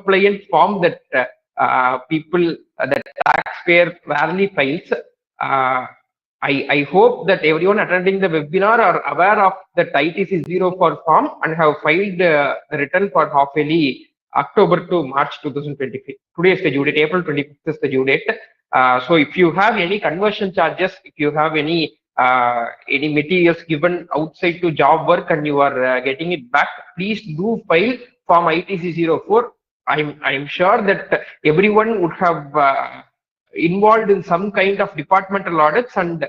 non-compliant form that that taxpayer rarely files. I hope that everyone attending the webinar are aware of the ITC 04 form and have filed the return for half yearly October to March 2025. Today is the due date, April 25th is the due date. So if you have any conversion charges, if you have any materials given outside to job work and you are getting it back, please do file form ITC 04. I'm sure that everyone would have involved in some kind of departmental audits, and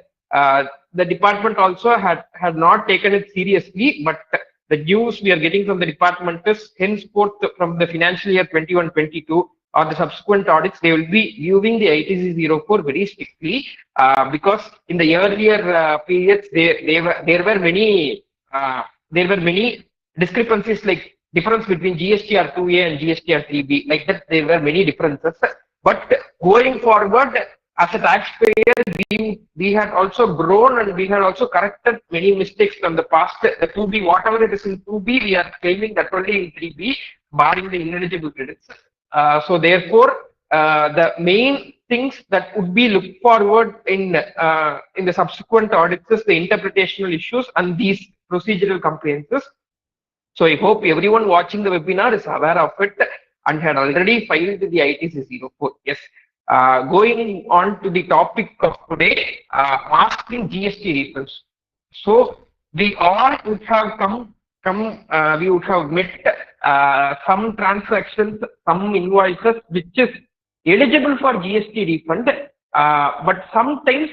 the department also had not taken it seriously, but the news we are getting from the department is henceforth from the financial year 21-22 or the subsequent audits, they will be viewing the ITC 04 very strictly, because in the earlier periods there were many discrepancies, like difference between GSTR 2A and GSTR 3B, like that there were many differences. But going forward, as a taxpayer, we had also grown and we had also corrected many mistakes from the past. The 2B, whatever it is in 2B, we are claiming that only in 3B, barring the ineligible credits. So therefore, the main things that would be looked forward in the subsequent audits is the interpretational issues and these procedural compliances. So I hope everyone watching the webinar is aware of it and had already filed the ITC 04. Yes. Going on to the topic of today, masking GST refunds. So we all would have we would have met some transactions, some invoices which is eligible for GST refund, but sometimes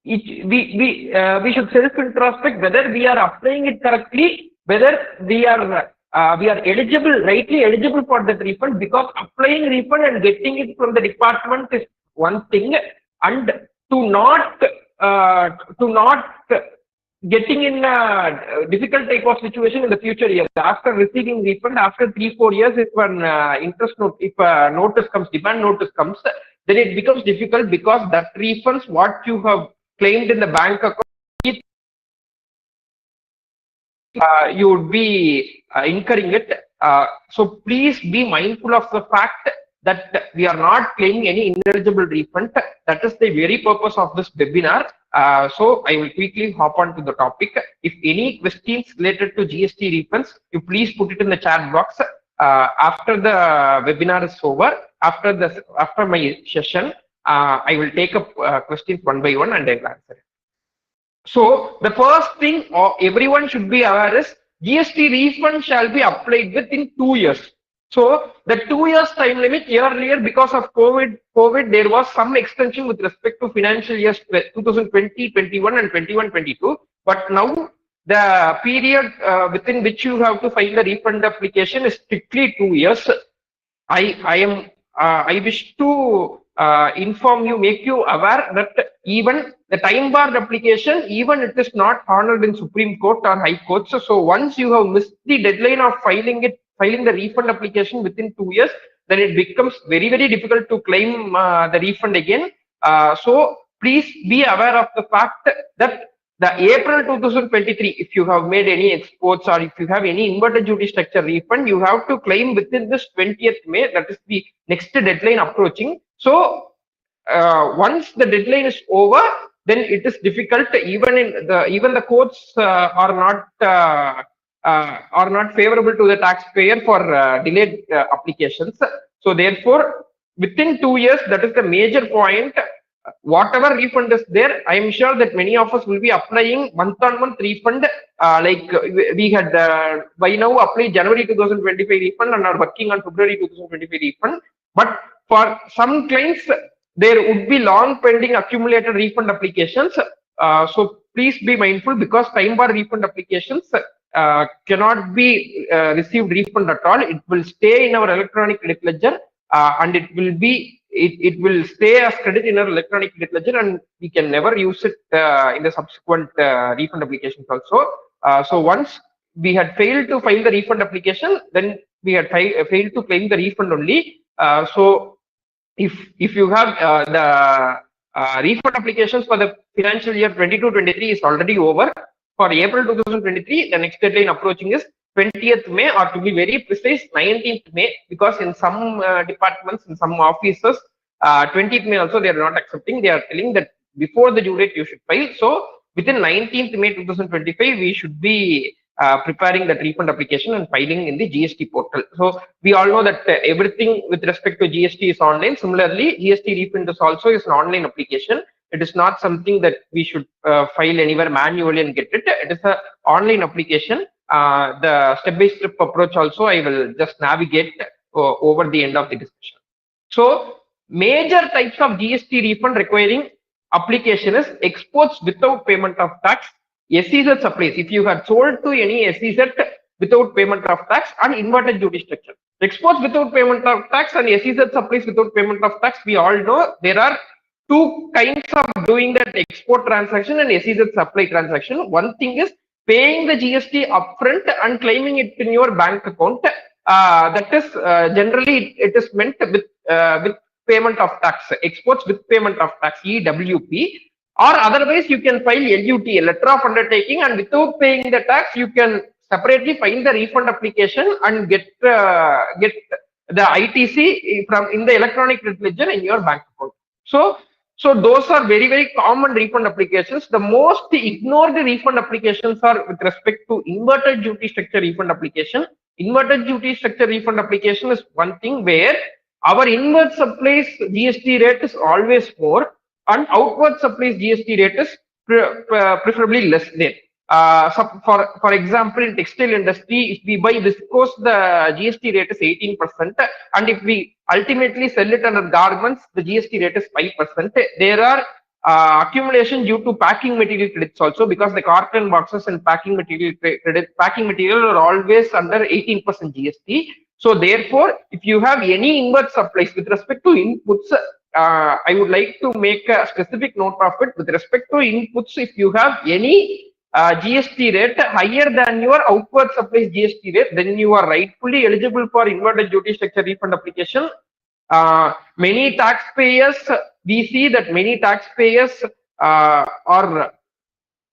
we should self-introspect whether we are applying it correctly, whether we are rightly eligible for that refund, because applying refund and getting it from the department is one thing, and to not getting in a difficult type of situation in the future years after receiving refund after 3-4 years, if an notice comes, demand notice comes, then it becomes difficult, because that refunds what you have claimed in the bank account, you would be incurring it. So please be mindful of the fact that we are not claiming any ineligible refund. That is the very purpose of this webinar. So I will quickly hop on to the topic. If any questions related to GST refunds, you please put it in the chat box. After the webinar is over, after my session, I will take up questions one by one and I will answer it. So the first thing everyone should be aware is GST refund shall be applied within 2 years. So the 2 years time limit, earlier because of COVID, there was some extension with respect to financial years 2020, 21 and 21, 22. But now the period within which you have to file the refund application is strictly 2 years. I wish to inform you, make you aware that even the time barred application, even it is not honored in Supreme Court or High Courts. So once you have missed the deadline of filing the refund application within 2 years, then it becomes very, very difficult to claim the refund again. So please be aware of the fact that the April 2023, if you have made any exports or if you have any inverted duty structure refund, you have to claim within this 20th May. That is the next deadline approaching. So once the deadline is over, then it is difficult. Even the courts are not favorable to the taxpayer for delayed applications. So therefore, within 2 years, that is the major point. Whatever refund is there, I am sure that many of us will be applying month-on-month refund. Like we had by now applied January 2025 refund and are working on February 2025 refund. But for some clients, there would be long pending accumulated refund applications. So please be mindful, because time bar refund applications cannot be received refund at all. It will stay in our electronic credit ledger, and it will stay as credit in our electronic credit ledger, and we can never use it in the subsequent refund applications also. So once we had failed to file the refund application, then we had failed to claim the refund only. So if you have the refund applications for the financial year 22-23 is already over. For April 2023, the next deadline approaching is 20th May, or to be very precise, 19th May, because in some departments, in some offices, 20th May also they are not accepting. They are telling that before the due date you should file. So within 19th May 2025, we should be preparing that refund application and filing in the GST portal. So we all know that everything with respect to GST is online. Similarly, GST refund is also is an online application. It is not something that we should file anywhere manually and get it. It is an online application. The step-by-step approach also I will just navigate over the end of the discussion. So major types of GST refund requiring application is exports without payment of tax, SEZ supplies. If you have sold to any SEZ without payment of tax, and inverted duty structure. Exports without payment of tax and SEZ supplies without payment of tax, we all know there are two kinds of doing that export transaction and SEZ supply transaction. One thing is paying the GST upfront and claiming it in your bank account. That is generally it is meant with payment of tax, exports with payment of tax, EWP, or otherwise you can file LUT, letter of undertaking, and without paying the tax you can separately file the refund application and get the ITC from in the electronic ledger in your bank account. So those are very common refund applications. The most ignored refund applications are with respect to inverted duty structure refund application. Inverted duty structure refund application is one thing where our inward supplies GST rate is always more and outward supplies GST rate is preferably less than. So for example, in textile industry, if we buy viscose, the GST rate is 18%, and if we ultimately sell it under garments, the GST rate is 5%. There are accumulation due to packing material credits also, because the carton boxes and packing material are always under 18% GST. So therefore, if you have any inward supplies with respect to inputs, I would like to make a specific note of it. With respect to inputs, if you have any GST rate higher than your outward supplies GST rate, then you are rightfully eligible for inverted duty structure refund application. Many taxpayers, we see that many taxpayers are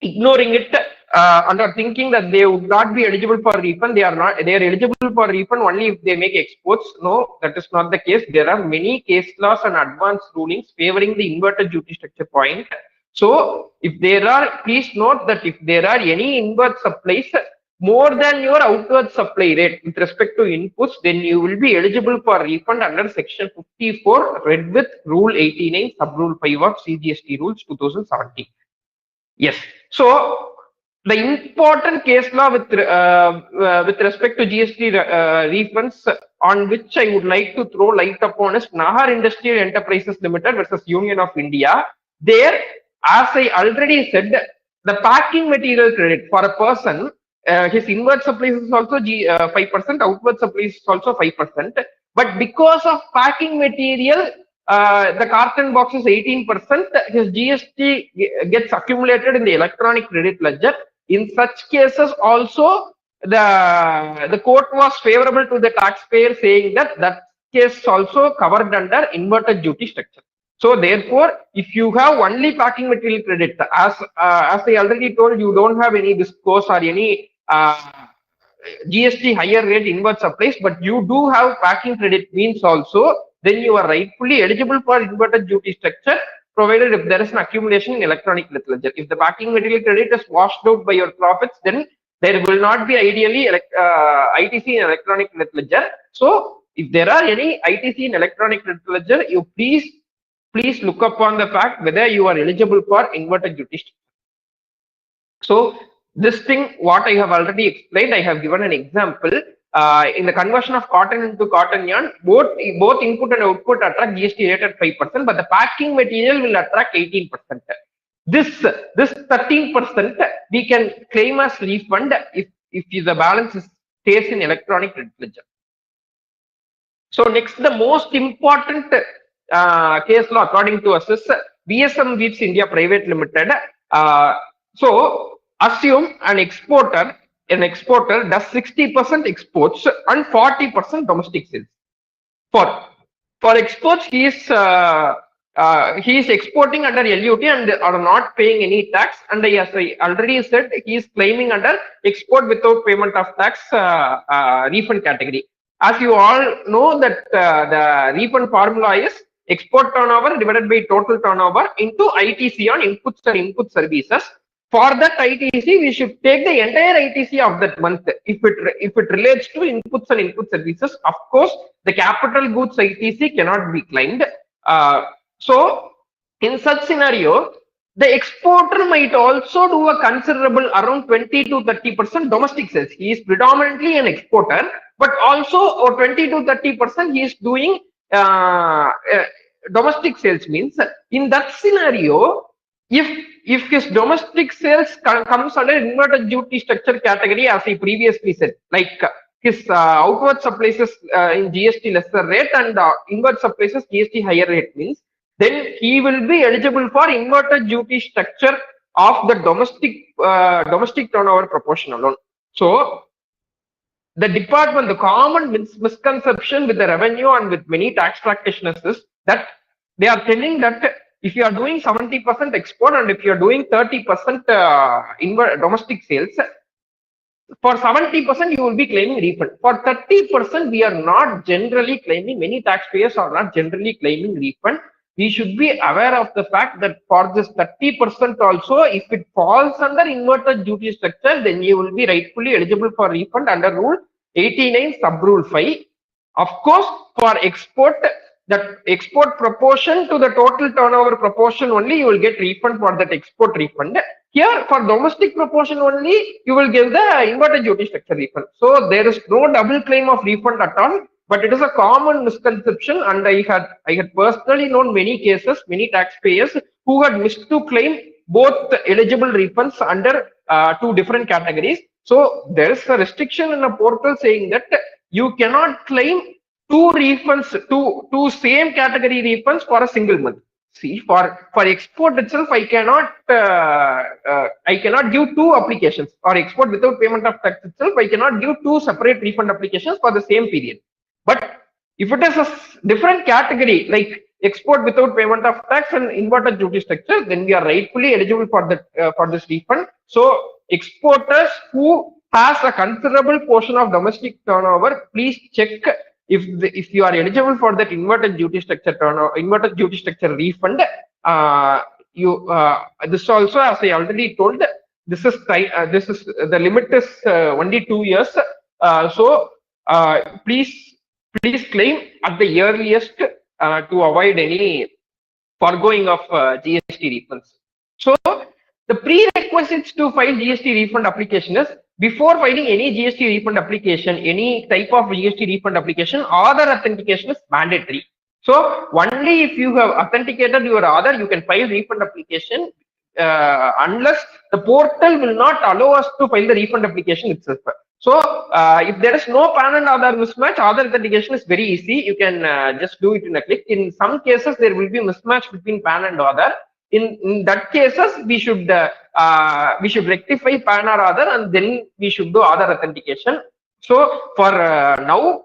ignoring it and are thinking that they would not be eligible for refund. They are not. They are eligible for refund only if they make exports. No, that is not the case. There are many case laws and advanced rulings favoring the inverted duty structure point. So if there are, please note that if there are any inward supplies more than your outward supply rate with respect to inputs, then you will be eligible for refund under section 54 read with rule 89 sub rule 5 of CGST rules 2017. Yes. So the important case law with respect to GST refunds on which I would like to throw light upon is Nahar Industrial Enterprises Limited versus Union of India. There, as I already said, the packing material credit for a person, his inward supplies is also 5%, outward supplies is also 5%. But because of packing material, the carton box is 18%, his GST gets accumulated in the electronic credit ledger. In such cases also, the court was favorable to the taxpayer, saying that that case also covered under inverted duty structure. So therefore, if you have only packing material credit, as I already told, you don't have any viscose or any GST higher rate inward supplies, but you do have packing credit means also, then you are rightfully eligible for inverted duty structure, provided if there is an accumulation in electronic ledger. If the packing material credit is washed out by your profits, then there will not be ideally ITC in electronic ledger. So if there are any ITC in electronic ledger, you please look upon the fact whether you are eligible for inverted duty structure. So this thing, what I have already explained, I have given an example. In the conversion of cotton into cotton yarn, both input and output attract GST rate at 5%, but the packing material will attract 18%. This 13% we can claim as refund if the balance stays in electronic ledger. So next, the most important case law according to us is BSM Weaves India Private Limited. So assume an exporter does 60% exports and 40% domestic sales. For exports, he is he is exporting under LUT and are not paying any tax, and as I already said, he is claiming under export without payment of tax refund category. As you all know that the refund formula is export turnover divided by total turnover into ITC on inputs and input services. For that ITC, we should take the entire ITC of that month. If it relates to inputs and input services, of course, the capital goods ITC cannot be claimed. So, in such scenario, the exporter might also do a considerable around 20 to 30% domestic sales. He is predominantly an exporter, but also 20 to 30% he is doing domestic sales. Means in that scenario, if his domestic sales comes under inverted duty structure category, as I previously said, like his outward supplies in GST lesser rate and inward supplies GST higher rate, means then he will be eligible for inverted duty structure of the domestic turnover proportion alone. So the department, the common misconception with the revenue and with many tax practitioners is that they are telling that if you are doing 70% export and if you are doing 30% domestic sales, for 70% you will be claiming refund. For 30% we are not generally claiming, many taxpayers are not generally claiming refund. We should be aware of the fact that for this 30% also, if it falls under inverted duty structure, then you will be rightfully eligible for refund under Rule 89 sub Rule 5. Of course, for export, that export proportion to the total turnover proportion only, you will get refund for that export refund. Here, for domestic proportion only, you will give the inverted duty structure refund. So there is no double claim of refund at all. But it is a common misconception, and I had personally known many cases, many taxpayers who had missed to claim both eligible refunds under two different categories. So there is a restriction in a portal saying that you cannot claim two refunds, two same category refunds for a single month. See, for export itself, I cannot give two applications. Or export without payment of tax itself, I cannot give two separate refund applications for the same period. But if it is a different category, like export without payment of tax and inverted duty structure, then we are rightfully eligible for that for this refund. So exporters who has a considerable portion of domestic turnover, please check if you are eligible for that inverted duty structure turnover, inverted duty structure refund. This also, as I already told, this is the limit is only 2 years. So please claim at the earliest to avoid any foregoing of GST refunds. So the prerequisites to file GST refund application is, before filing any GST refund application, any type of GST refund application, Aadhaar authentication is mandatory. So only if you have authenticated your Aadhaar, you can file refund application, unless the portal will not allow us to file the refund application itself. So if there is no PAN and Aadhaar mismatch, Aadhaar authentication is very easy. You can just do it in a click. In some cases, there will be mismatch between PAN and Aadhaar. In that cases, we should rectify PAN or Aadhaar, and then we should do Aadhaar authentication. So for now,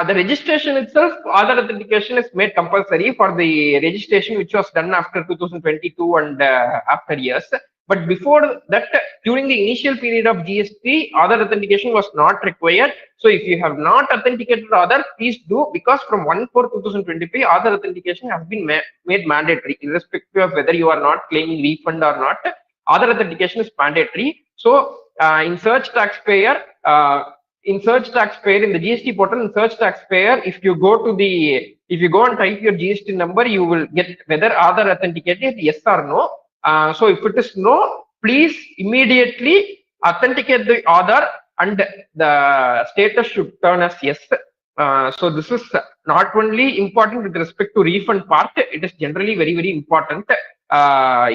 the registration itself, Aadhaar authentication is made compulsory for the registration which was done after 2022 and after years. But before that, during the initial period of GST, Aadhaar authentication was not required. So if you have not authenticated Aadhaar, please do, because from 1/4/2023, Aadhaar authentication has been made mandatory, irrespective of whether you are not claiming refund or not. Aadhaar authentication is mandatory. So in search taxpayer, in the GST portal, in search taxpayer, if you go and type your GST number, you will get whether Aadhaar authenticated, yes or no. So if it is no, please immediately authenticate the Aadhaar and the status should turn as yes. So this is not only important with respect to refund part, it is generally very, very important.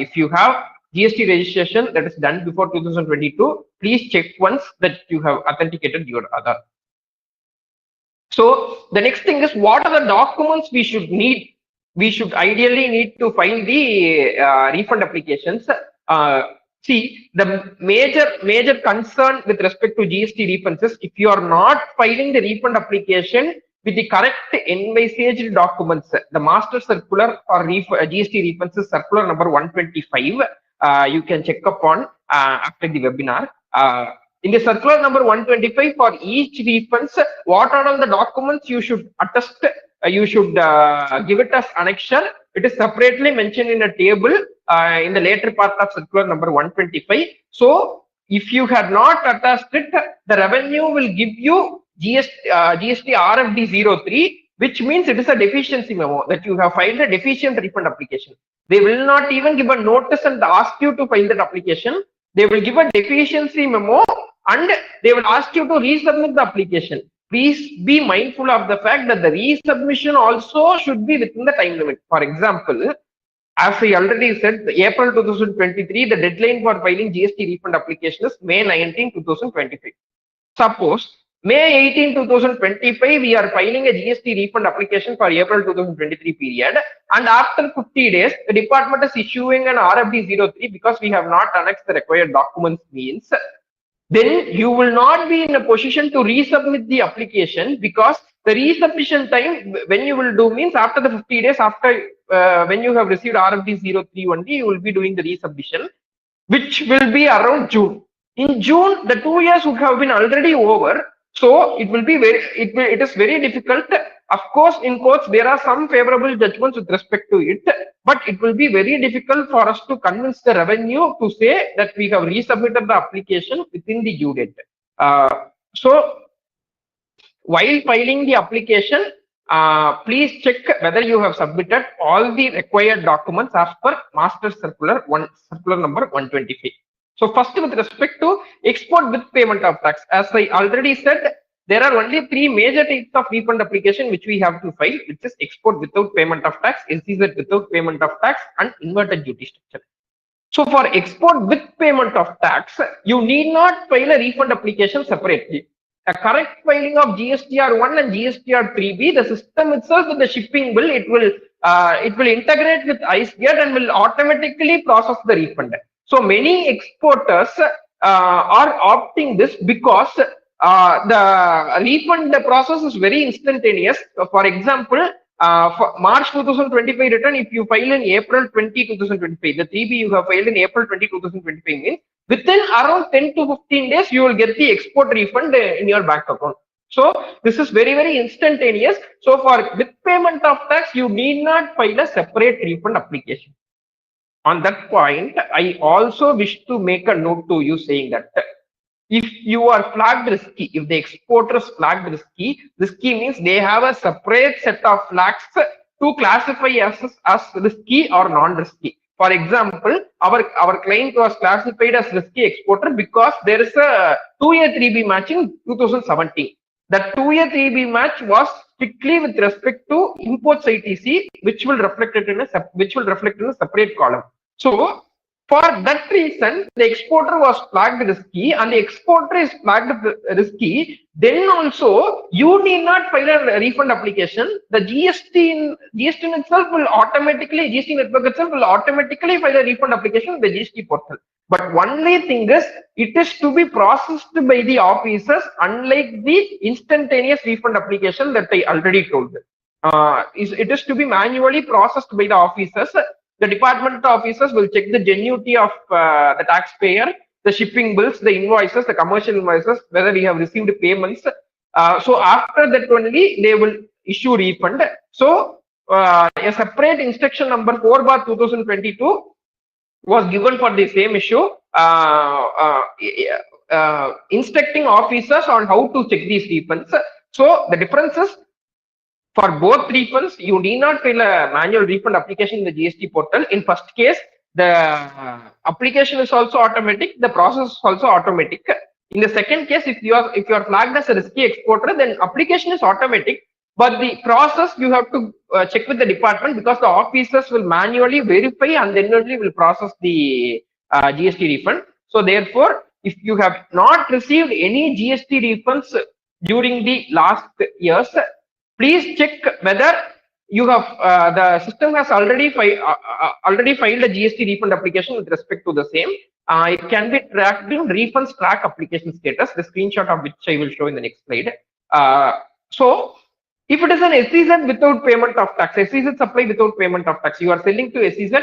If you have GST registration that is done before 2022, please check once that you have authenticated your Aadhaar. So the next thing is, what are the documents we should need? We should ideally need to file the refund applications. See, the major concern with respect to GST refunds is, if you are not filing the refund application, with the correct envisaged documents. The master circular or GST refunds is circular number 125. You can check upon after the webinar. In the circular number 125, for each refunds, what are all the documents you should attest, you should give it as annexure. It is separately mentioned in a table in the later part of circular number 125. So if you had not attached it, the revenue will give you GST RFD 03, which means it is a deficiency memo that you have filed a deficient refund application. They will not even give a notice and ask you to file that application. They will give a deficiency memo and they will ask you to resubmit the application. Please be mindful of the fact that the resubmission also should be within the time limit. For example, as I already said, April 2023, the deadline for filing GST refund application is May 19, 2025. Suppose May 18, 2025, we are filing a GST refund application for April 2023 period, and after 50 days, the department is issuing an RFD 03 because we have not annexed the required documents means, then you will not be in a position to resubmit the application, because the resubmission time when you will do means after the 50 days after when you have received RFD 03 only, you will be doing the resubmission, which will be around June. In June, the 2 years would have been already over. So it will be it is very difficult. Of course, in courts, there are some favorable judgments with respect to it, but it will be very difficult for us to convince the revenue to say that we have resubmitted the application within the due date. So while filing the application, please check whether you have submitted all the required documents as per Master Circular number 125. So first, with respect to export with payment of tax, as I already said, there are only three major types of refund application which we have to file, which is export without payment of tax, SEZ without payment of tax, and inverted duty structure. So for export with payment of tax, you need not file a refund application separately. A correct filing of GSTR1 and GSTR3B, the system itself with the shipping bill, it will integrate with IceGate and will automatically process the refund. So many exporters are opting this because the refund process is very instantaneous. For example, for March 2025 return, if you file in April 20, 2025, the 3B you have filed in April 20, 2025 means within around 10 to 15 days, you will get the export refund in your bank account. So this is very, very instantaneous. So for with payment of tax, you need not file a separate refund application. On that point, I also wish to make a note to you saying that if you are flagged risky, if the exporter is flagged risky means they have a separate set of flags to classify as risky or non-risky. For example, our client was classified as risky exporter because there is a 2-year 3B match in 2017. That 2-year 3B match was strictly with respect to imports ITC, which will reflect in a separate column. So for that reason, the exporter was flagged risky and the exporter is flagged risky. Then also, you need not file a refund application. The GST itself will automatically, GST network itself will automatically file a refund application in the GST portal. But only thing is, it is to be processed by the officers, unlike the instantaneous refund application that I already told. It is to be manually processed by the officers. The department officers will check the genuinity of the taxpayer, the shipping bills, the invoices, the commercial invoices, whether we have received payments. So after that only they will issue refund. So a separate instruction number 4/2022 was given for the same issue, instructing officers on how to check these refunds. So the difference is, for both refunds, you need not fill a manual refund application in the GST portal. In first case, the application is also automatic, the process is also automatic. In the second case, if you are flagged as a risky exporter, then application is automatic, but the process you have to check with the department, because the officers will manually verify and then only will process the GST refund. So therefore, if you have not received any GST refunds during the last years, please check whether you have the system has already filed a GST refund application with respect to the same. It can be tracked in refunds track application status, the screenshot of which I will show in the next slide. So If it is an SEZ without payment of tax, SEZ supply without payment of tax, you are selling to SEZ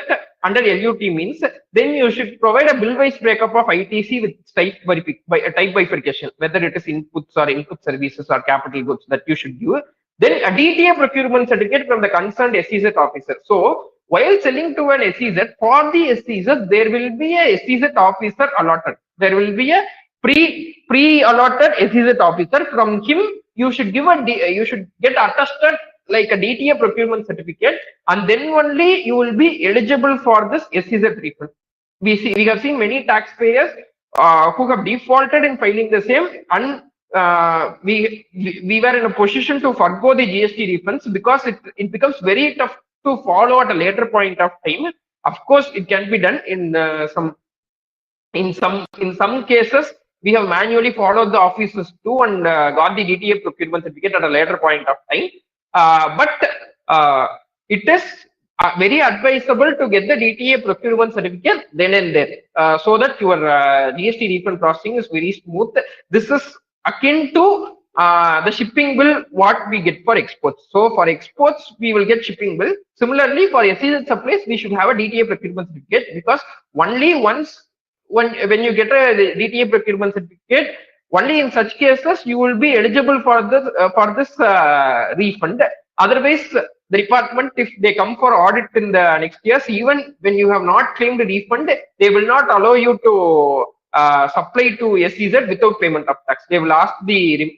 under LUT means, then you should provide a bill-wise breakup of ITC with type bifurcation, whether it is inputs or input services or capital goods that you should give. Then a DTA procurement certificate from the concerned SEZ officer. So while selling to an SEZ, for the SEZ, there will be a SEZ officer allotted. There will be a pre-allotted SEZ officer. From him, you should get attested like a DTA procurement certificate, and then only you will be eligible for this SEZ refund. We have seen many taxpayers who have defaulted in filing the same, and we were in a position to forgo the GST refunds because it becomes very tough to follow at a later point of time. Of course, it can be done in some cases. We have manually followed the offices too and got the DTA procurement certificate at a later point of time. But it is very advisable to get the DTA procurement certificate then and there, so that your GST refund processing is very smooth. This is akin to the shipping bill what we get for exports. So for exports, we will get shipping bill. Similarly, for SEZ supplies, we should have a DTA procurement certificate, because only once when you get a DTA procurement certificate, only in such cases you will be eligible for this refund. Otherwise, the department, if they come for audit in the next years, even when you have not claimed a refund, they will not allow you to supply to SEZ without payment of tax. They will ask the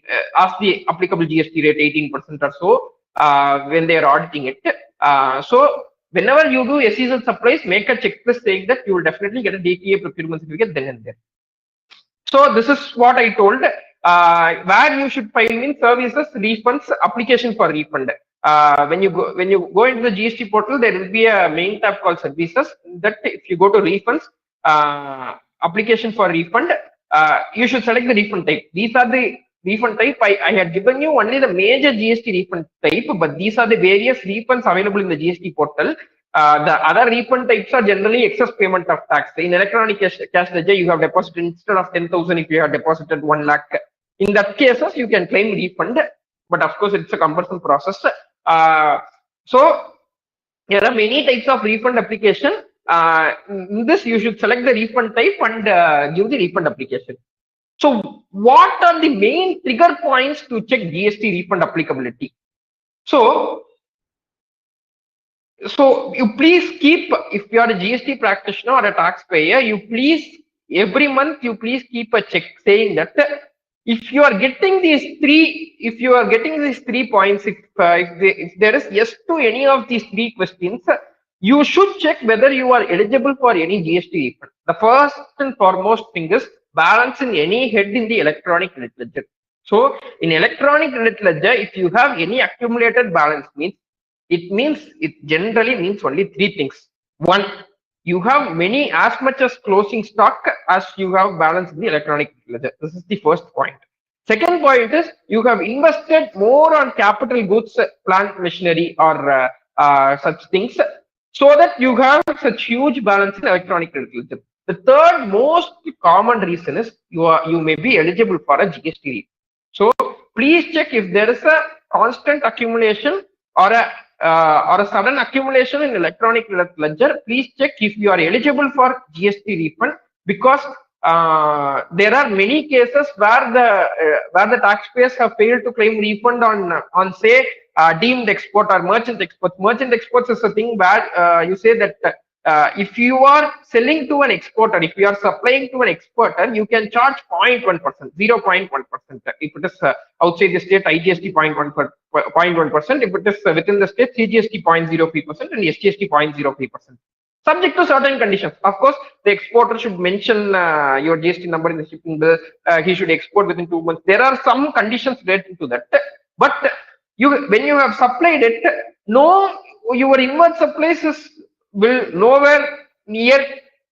applicable GST rate 18% or so when they are auditing it. So whenever you do SEZ supplies, make a checklist saying that you will definitely get a DTA procurement certificate then and there. So this is what I told. Where you should file in services, refunds, application for refund. When you go into the GST portal, there will be a main tab called services. That if you go to refunds, application for refund, you should select the refund type. These are the refund type. I had given you only the major GST refund type, but these are the various refunds available in the GST portal. The other refund types are generally excess payment of tax. In electronic cash ledger, you have deposited instead of 10,000, if you have deposited 1 lakh. In that cases, you can claim refund, but of course, it's a cumbersome process. So there are many types of refund application. In this, you should select the refund type and give the refund application. So what are the main trigger points to check GST refund applicability? So you please keep, if you are a GST practitioner or a taxpayer, every month you please keep a check saying that if you are getting these 3 points, if there is yes to any of these 3 questions, you should check whether you are eligible for any GST refund. The first and foremost thing is balance in any head in the electronic credit ledger. So in electronic credit ledger, if you have any accumulated balance, it generally means only 3 things. 1, you have as much as closing stock as you have balance in the electronic ledger. This is the first point. Second point is you have invested more on capital goods, plant machinery, or such things, so that you have such huge balance in electronic credit ledger. The third most common reason is you may be eligible for a GST refund. So please check if there is a constant accumulation or a sudden accumulation in electronic ledger. Please check if you are eligible for GST refund, because there are many cases where the taxpayers have failed to claim refund on say deemed export or merchant exports. Merchant exports is a thing where you say that if you are selling to an exporter, if you are supplying to an exporter, you can charge 0.1%, 0.1%. If it is outside the state, IGST 0.1%. If it is within the state, CGST 0.03% and SGST 0.03%. Subject to certain conditions. Of course, the exporter should mention your GST number in the shipping bill. He should export within 2 months. There are some conditions related to that. But when you have supplied it, your inward supplies will be nowhere near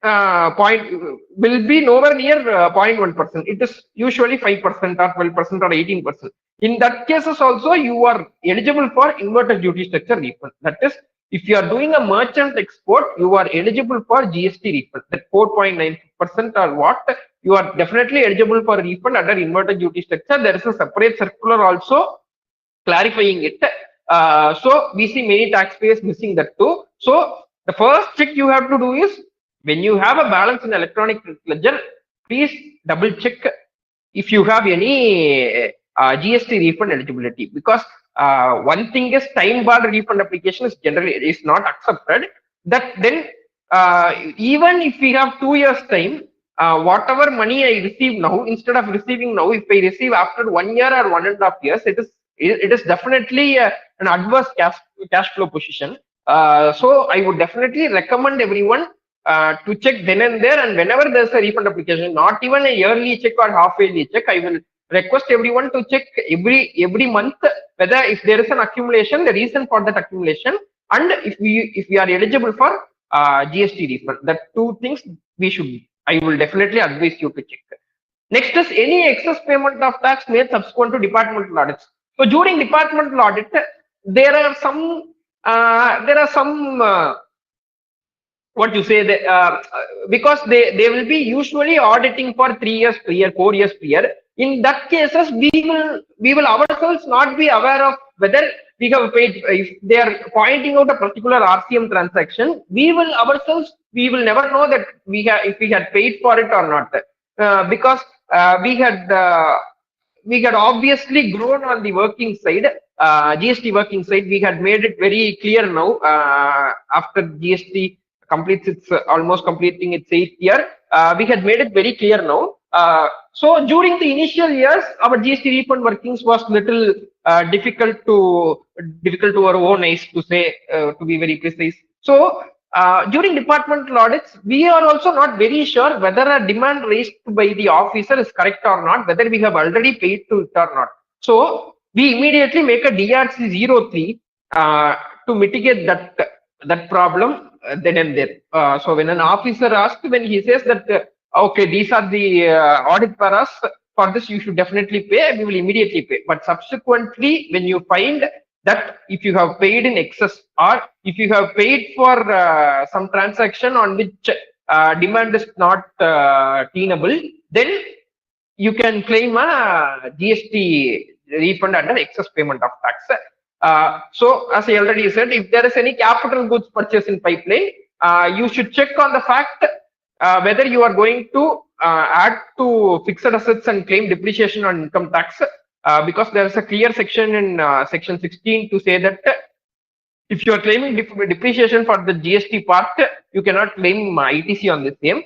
0.1%. It is usually 5% or 12% or 18%. In that cases also, you are eligible for inverted duty structure refund. That is, if you are doing a merchant export, you are eligible for GST refund. That 4.9% or what, you are definitely eligible for refund under inverted duty structure. There is a separate circular also clarifying it. So we see many taxpayers missing that too. So the first check you have to do is when you have a balance in electronic ledger, please double check if you have any GST refund eligibility, because one thing is time barred refund application is generally is not accepted. That then even if we have 2 years time, whatever money I receive now, instead of receiving now, if I receive after 1 year or 1.5 years, it is definitely an adverse cash flow position. So I would definitely recommend everyone to check then and there, and whenever there's a refund application, not even a yearly check or half yearly check, I will request everyone to check every month whether if there is an accumulation, the reason for that accumulation, and if we are eligible for GST refund. That two things I will definitely advise you to check. Next is any excess payment of tax made subsequent to departmental audits. So during departmental audit, there are some what you say that, because they will be usually auditing for 3 years per year, 4 years per year. In that cases, we will ourselves not be aware of whether we have paid. If they are pointing out a particular RCM transaction, we will never know that if we had paid for it or not, because we had obviously grown on the working side, GST working side. We had made it very clear now after GST completes its almost completing its 8th year. We had made it very clear now. So during the initial years, our GST refund workings was little difficult to our own eyes, to say, to be very precise. So during departmental audits, we are also not very sure whether a demand raised by the officer is correct or not, whether we have already paid to it or not. So we immediately make a DRC 03 to mitigate that problem then and there. So when an officer asks, when he says that okay, these are the audit paras, for this you should definitely pay, we will immediately pay. But subsequently, when you find that if you have paid in excess, or if you have paid for some transaction on which demand is not tenable, then you can claim a GST refund under excess payment of tax. So as I already said, if there is any capital goods purchase in pipeline, you should check on the fact whether you are going to add to fixed assets and claim depreciation on income tax, because there is a clear section in section 16 to say that if you are claiming depreciation for the GST part, you cannot claim ITC on the same.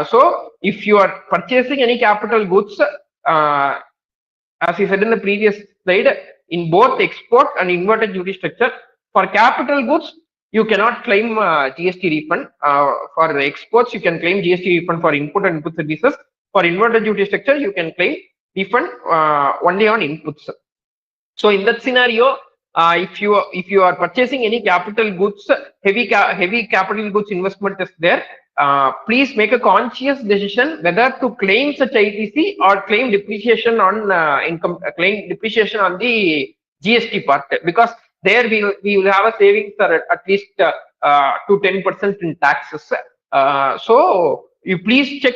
So if you are purchasing any capital goods, as I said in the previous slide, in both export and inverted duty structure, for capital goods, you cannot claim GST refund. For exports, you can claim GST refund for input and input services. For inverted duty structure, you can claim refund only on inputs. So in that scenario, if you are purchasing any capital goods, heavy capital goods investment is there, please make a conscious decision whether to claim such ITC or claim depreciation on income, claim depreciation on the GST part, because there we will have a savings at least to 10% in taxes. So you please check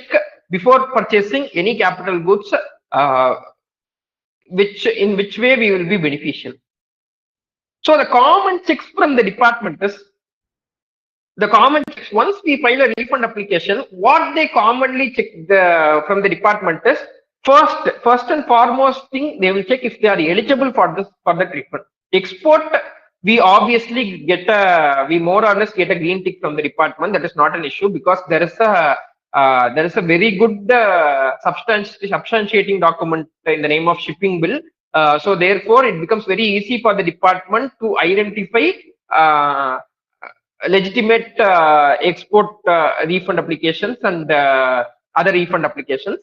before purchasing any capital goods, in which way we will be beneficial. So the common checks from the department is, once we file a refund application, what they commonly check from the department is, first and foremost thing, they will check if they are eligible for that refund. Export, we obviously we more or less get a green tick from the department. That is not an issue, because there is a very good substantiating document in the name of shipping bill. So therefore, it becomes very easy for the department to identify legitimate export refund applications and other refund applications.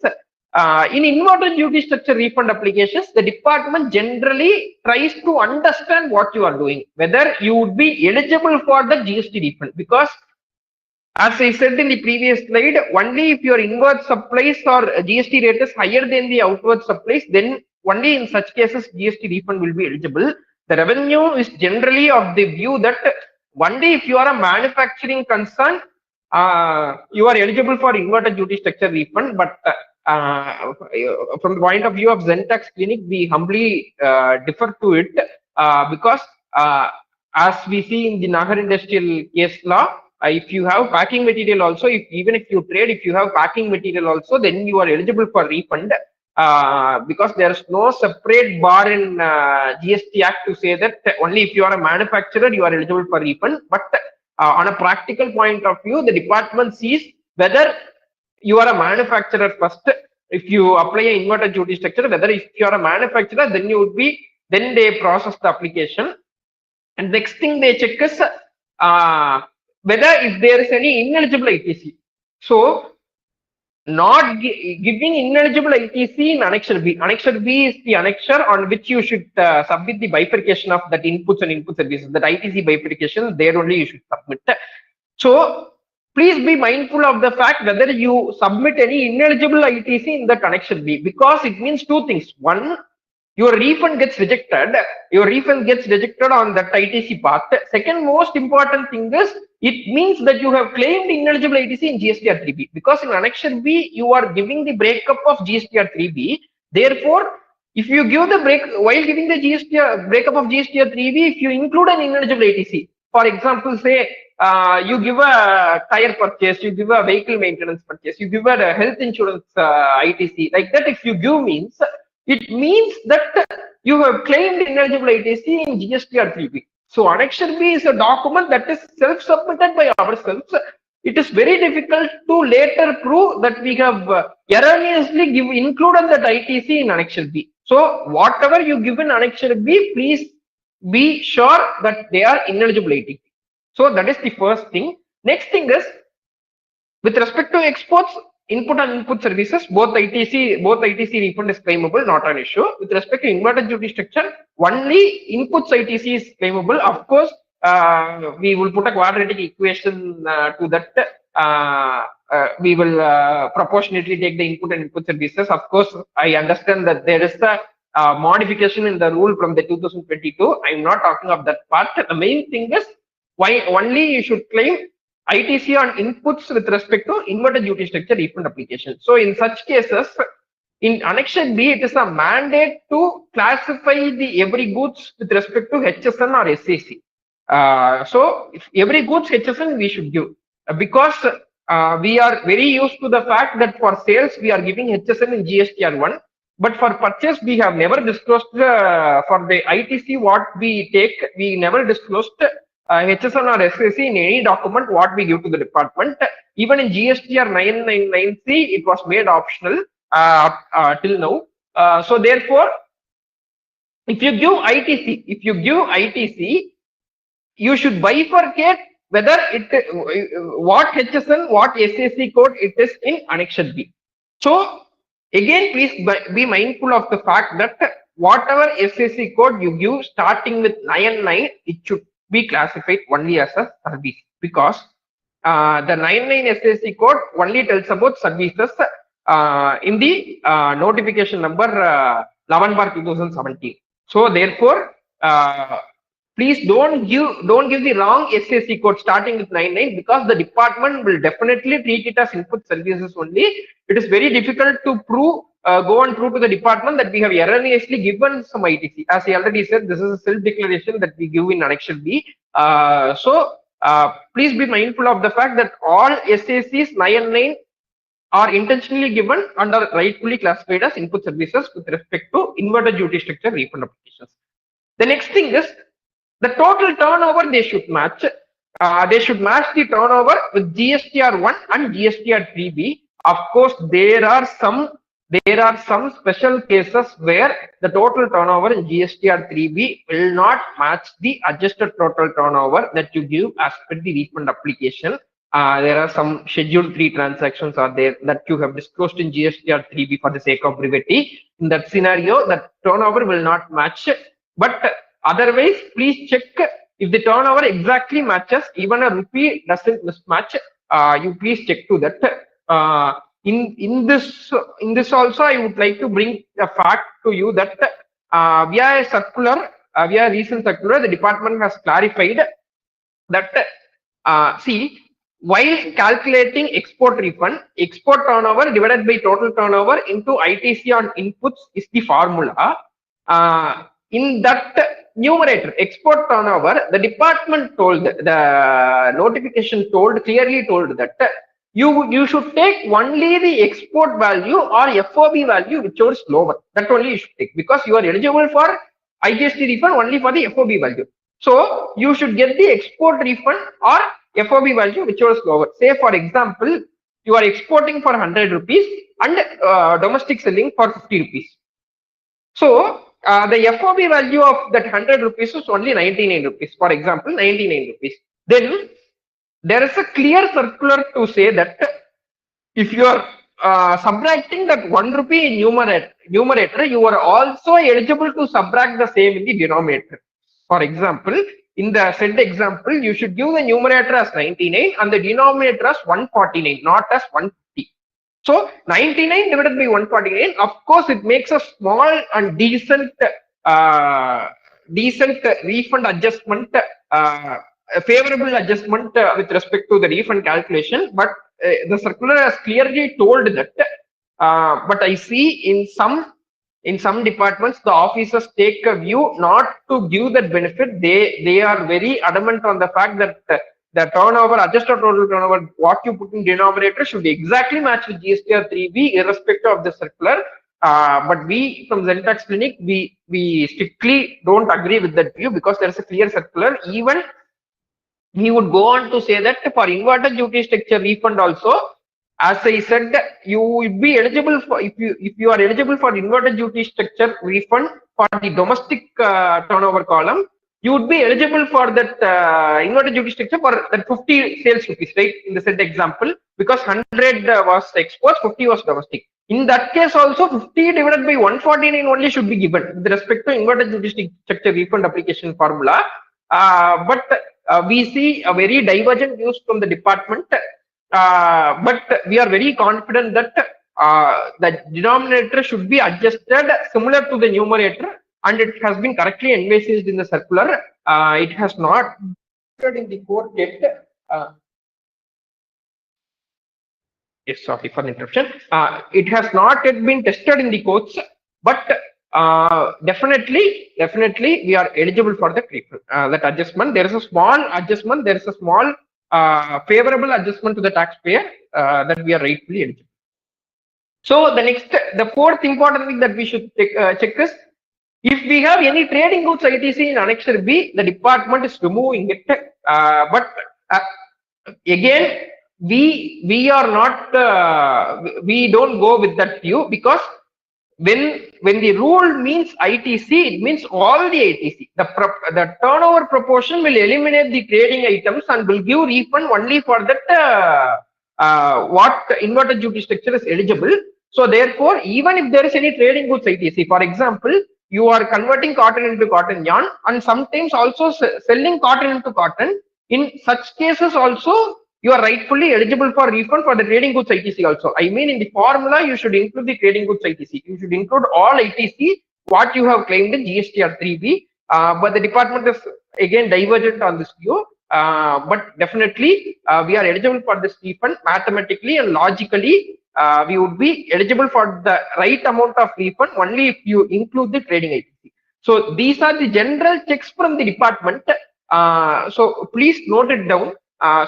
In inverted duty structure refund applications, the department generally tries to understand what you are doing, whether you would be eligible for the GST refund, because as I said in the previous slide, only if your inward supplies or GST rate is higher than the outward supplies, then only in such cases GST refund will be eligible. The revenue is generally of the view that only if you are a manufacturing concern, you are eligible for inverted duty structure refund. But from the point of view of Zentax Clinic, we humbly differ to it because as we see in the Nagar Industrial case law, if you have packing material also, even if you trade, if you have packing material also, then you are eligible for refund. Because there is no separate bar in GST Act to say that only if you are a manufacturer you are eligible for refund. But on a practical point of view, the department sees whether you are a manufacturer first. If you apply an inverted duty structure, whether if you are a manufacturer, then you would be, then they process the application. And next thing they check is whether if there is any ineligible ITC. So not giving ineligible ITC in Annexure B. Annexure B is the annexure on which you should submit the bifurcation of that inputs and input services. That ITC bifurcation, there only you should submit. So please be mindful of the fact whether you submit any ineligible ITC in the Annexure B, because it means two things. One, your refund gets rejected. Your refund gets rejected on that ITC part. Second most important thing is, it means that you have claimed ineligible ITC in GSTR 3B, because in Annexure B you are giving the breakup of GSTR 3B. Therefore, if you give the break while giving the GSTR breakup of GSTR 3B, if you include an ineligible ITC, for example, say you give a tire purchase, you give a vehicle maintenance purchase, you give a health insurance ITC, like that, if you give means, it means that you have claimed ineligible ITC in GSTR 3B. So Annexure B is a document that is self-submitted by ourselves. It is very difficult to later prove that we have erroneously included that ITC in Annexure B. So whatever you give in Annexure B, please be sure that they are ineligible ITC. So that is the first thing. Next thing is, with respect to exports, input and input services, both ITC refund is claimable, not an issue. With respect to inverted duty structure, only inputs ITC is claimable. Of course, we will put a quadratic equation to that. We will proportionately take the input and input services. Of course, I understand that there is a modification in the rule from the 2022. I'm not talking of that part. The main thing is, why only you should claim ITC on inputs with respect to inverted duty structure refund application. So in such cases, in Annexure B, it is a mandate to classify the every goods with respect to HSN or SAC. So if every goods HSN we should give, because we are very used to the fact that for sales we are giving HSN in GSTR 1, but for purchase we have never disclosed for the ITC what we take, we never disclosed HSN or SAC in any document what we give to the department. Even in GSTR 999C, it was made optional till now. So therefore, if you give ITC, you should bifurcate whether what HSN, what SAC code it is in Annexure B. So again, please be mindful of the fact that whatever SAC code you give starting with 99, it should be classified only as a service, because the 99 SAC code only tells about services in the notification number 11/2017. So therefore, please don't give the wrong SAC code starting with 99, because the department will definitely treat it as input services only. It is very difficult to prove. Go and prove to the department that we have erroneously given some ITC. As I already said, this is a self-declaration that we give in Annexure B. So please be mindful of the fact that all SACs 99 are intentionally given and are rightfully classified as input services with respect to inverted duty structure refund applications. The next thing is, the total turnover they should match. They should match the turnover with GSTR 1 and GSTR 3B. Of course, there are some special cases where the total turnover in GSTR 3B will not match the adjusted total turnover that you give as per the refund application. There are some Schedule 3 transactions are there that you have disclosed in GSTR 3B for the sake of brevity. In that scenario, that turnover will not match. But otherwise, please check if the turnover exactly matches, even a rupee doesn't mismatch. You please check to that. In this also, I would like to bring a fact to you that via a circular, via a recent circular, the department has clarified that see, while calculating export refund, export turnover divided by total turnover into ITC on inputs is the formula. In that numerator, export turnover, the department told, the notification told, clearly told that you should take only the export value or FOB value whichever is lower. That only you should take, because you are eligible for IGST refund only for the FOB value. So you should get the export refund or FOB value whichever is lower. Say for example, you are exporting for 100 rupees and domestic selling for 50 rupees. So the FOB value of that 100 rupees is only 99 rupees. For example, 99 rupees. Then there is a clear circular to say that if you are subtracting that 1 rupee in numerator, you are also eligible to subtract the same in the denominator. For example, in the said example, you should give the numerator as 99 and the denominator as 149, not as 150. So 99 divided by 149, of course, it makes a small and decent refund adjustment, a favorable adjustment with respect to the refund calculation. But the circular has clearly told that. But I see in some departments, the officers take a view not to give that benefit. They are very adamant on the fact that the turnover, adjusted total turnover, what you put in denominator should exactly match with GST 3B irrespective of the circular. But we from Zentax Clinic, we strictly don't agree with that view, because there is a clear circular. Even we would go on to say that for inverted duty structure refund also, as I said, you will be eligible for, if you are eligible for inverted duty structure refund for the domestic turnover column, you would be eligible for that inverted duty structure for that 50 sales rupees, right? In the said example, because 100 was exports, 50 was domestic. In that case also, 50 divided by 149 only should be given with respect to inverted duty structure refund application formula. But we see a very divergent views from the department. But we are very confident that the denominator should be adjusted similar to the numerator, and it has been correctly envisaged in the circular. It has not in the court yet. Yes, sorry for the interruption. It has not yet been tested in the courts, but definitely we are eligible for that that adjustment. There is a small adjustment. There is a small favorable adjustment to the taxpayer that we are rightfully eligible. So the fourth important thing that we should check is, if we have any trading goods ITC in Annexure B, the department is removing it. But again, we are not, we don't go with that view, because when the rule means ITC, it means all the ITC. The turnover proportion will eliminate the trading items and will give refund only for that what inverted duty structure is eligible. So therefore, even if there is any trading goods ITC, for example, you are converting cotton into cotton yarn and sometimes also selling cotton into cotton, in such cases also you are rightfully eligible for refund for the trading goods ITC also. I mean, in the formula, you should include the trading goods ITC. You should include all ITC what you have claimed in GST or 3B. But the department is again divergent on this view. But definitely we are eligible for this refund. Mathematically and logically, we would be eligible for the right amount of refund only if you include the trading ITC. So these are the general checks from the department. So please note it down.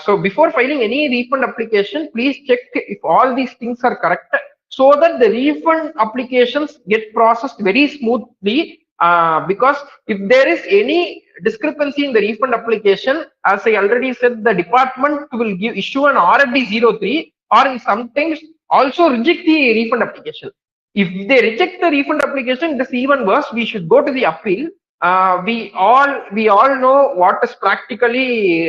So before filing any refund application, please check if all these things are correct, so that the refund applications get processed very smoothly. Because if there is any discrepancy in the refund application, as I already said, the department will issue an RFD 03, or sometimes also reject the refund application. If they reject the refund application, it is even worse. We should go to the appeal. We all know what is practically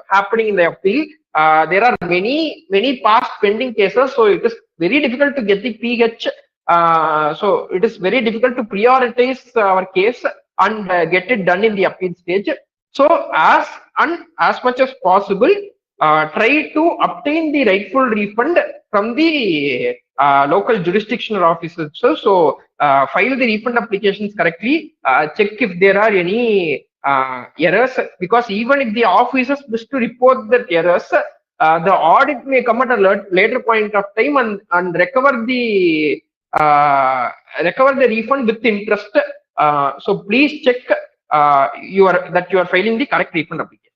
happening in the appeal. There are many past pending cases, so it is very difficult to get the PH. So it is very difficult to prioritize our case and get it done in the appeal stage. So as much as possible, try to obtain the rightful refund from the local jurisdictional offices. So file the refund applications correctly, check if there are any errors, because even if the officers wish to report that errors, the audit may come at a later point of time and recover the refund with interest. So please check that you are filing the correct refund application.